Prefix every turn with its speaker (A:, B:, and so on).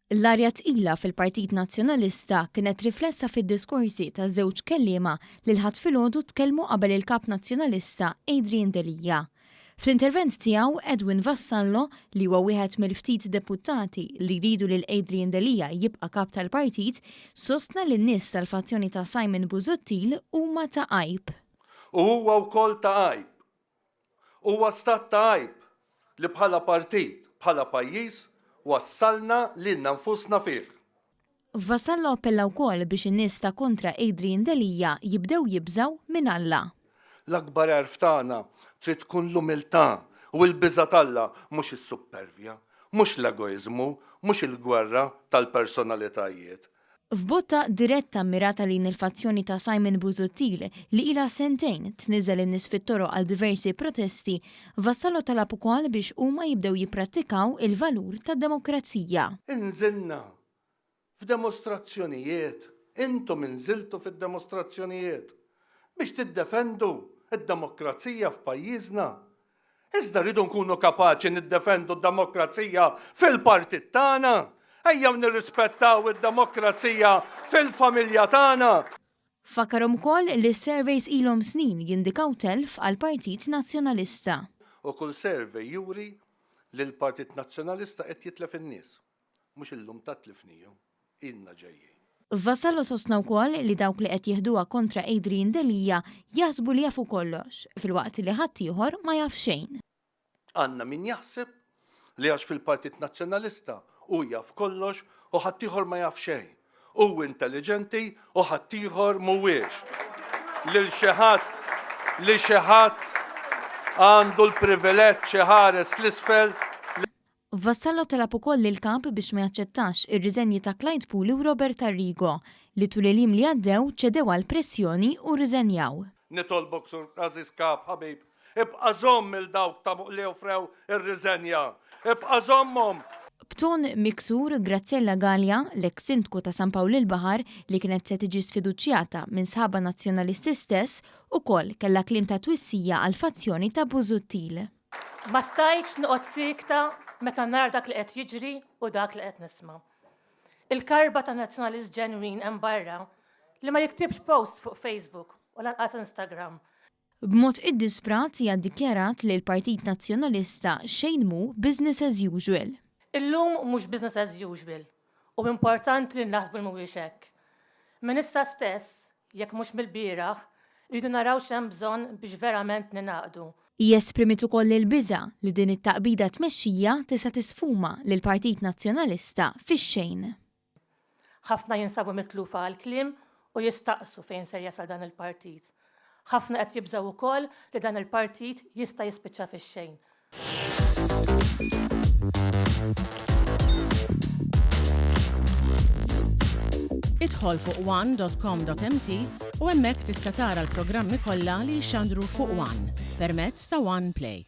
A: L-arja tqila fil-Partit Nazzjonalista kienet riflessa fid-diskorsi ta' żewġ kelliema li l-ħadd filgħodu tkellmu qabel il-Kap Nazzjonalista Adrian Delija. Fl-intervent tiegħu Edwin Vassallo li huwa wieħed mill-ftit deputati li jridu lil Adrian Delija jibqa' kap tal-partit, sostna lin nies tal-fazzjoni ta' Simon Busuttil huma ta' għajb.
B: U huwa wkoll ta' għajb. Huwa stat ta' għajb li bħala partit, bħala pajjiż wassalna lilna nfusna fih.
A: Vassallo appella wkoll biex in-nies ta' kontra Adrian Delija jibdew jibżaw minn Alla.
B: L-akbar għarf tagħna trid tkun l-umiltà u l-biża' t'Alla mhux is-supervja, mhux l-egoiżmu, mhux il-gwerra tal-personalitajiet.
A: F'botta diretta mirata lejn il-fazzjoni ta' Simon Busuttil li ilha sentejn tniżel in-nies fit-toroq għal diversi protesti, Vassallo talab ukoll biex huma jibdew jipprattikaw il-valur tad-demokrazija.
B: Inżilna f'demostrazzjonijiet, intom inżiltu fid-demostrazzjonijiet biex tiddefendu id-demokrazija f'pajjiżna. Iżda rridu nkunu kapaċi niddefendu d-demokrazija fil-partit tagħna. Ejjew nirrispettaw id-demokrazija fil-familja tagħna.
A: Fakkarhom ukoll li s-surveys ilhom snin jindikaw telf għal Partit Nazzjonalista.
B: U kull survey juri li l-Partit Nazzjonalista qed jitlef in-nies. Mhux illum ta' tlifniju, inna ġejjin.
A: Vassallo sostna wkoll li dawk li qed jieħduha kontra Adrian Delija jaħsbu li jafu kollox, filwaqt li ħadd ieħor ma jaf xejn.
B: Għandna min jaħseb li għax fil-Partit Nazzjonalista u jaf kollox u ħaddieħor ma jaf xejn. U intelligenti u ħaddieħor mhuwiex. Lil xi ħadd għandu l-privileġġ ħares l-isfel.
A: Vassallo talab ukoll lill-kap biex ma jaċċettax ir-riżenji ta' Clyde Pool u Robert Arrigo li tul il-jiem li għaddew ċedew għal pressjoni u rriżenjaw.
B: Nitolbok sur Aziz Kap, ħabib, ibqa' żomm il-dawk ta' li offrew ir-riżenja. Ibqa' żommhom.
A: B'ton miksur Grazzella Gallia, l-eks-sindku ta' San Pawl il-Baħar li kienet se tiġi sfiduċjata minn sħaba nazzjonalisti stess, ukoll kellha kliem ta' twissija għal fazzjoni ta' Busuttil.
C: Ma stajtx noqgħod sikta meta nar dak li qed jiġri u dak li qed nisma'. Il-karba ta' nazzjonalist ġenwin hemm barra li ma jiktibx post fuq Facebook u lanqas Instagram.
A: B'mod id-disprat hija ddikjarat li l-Partit Nazzjonalista xejn mhu business as usual.
C: Illum mhux business as usual u importanti li naħsbu mhuwiex hekk. Minissa stess, jekk mhux mill-bieraħ, rridu naraw x'hemm bżonn biex verament ninaqdu.
A: Jesprimit ukoll il-biża' li din it-taqbida tmexxija tista' tisfuma lil Partit Nazzjonalista fix-xejn.
C: Ħafna jinsabu mitlufa għall-kliem u jistaqsu fejn ser jasal dan il-partit. Ħafna qed jibżgħu wkoll li dan il-partit jista' jispiċċa fix-xejn.
D: Idħol fuq one.com.mt u hemmhekk tista' tara l-programmi kollha li jxandru fuq One permezz ta' One Play.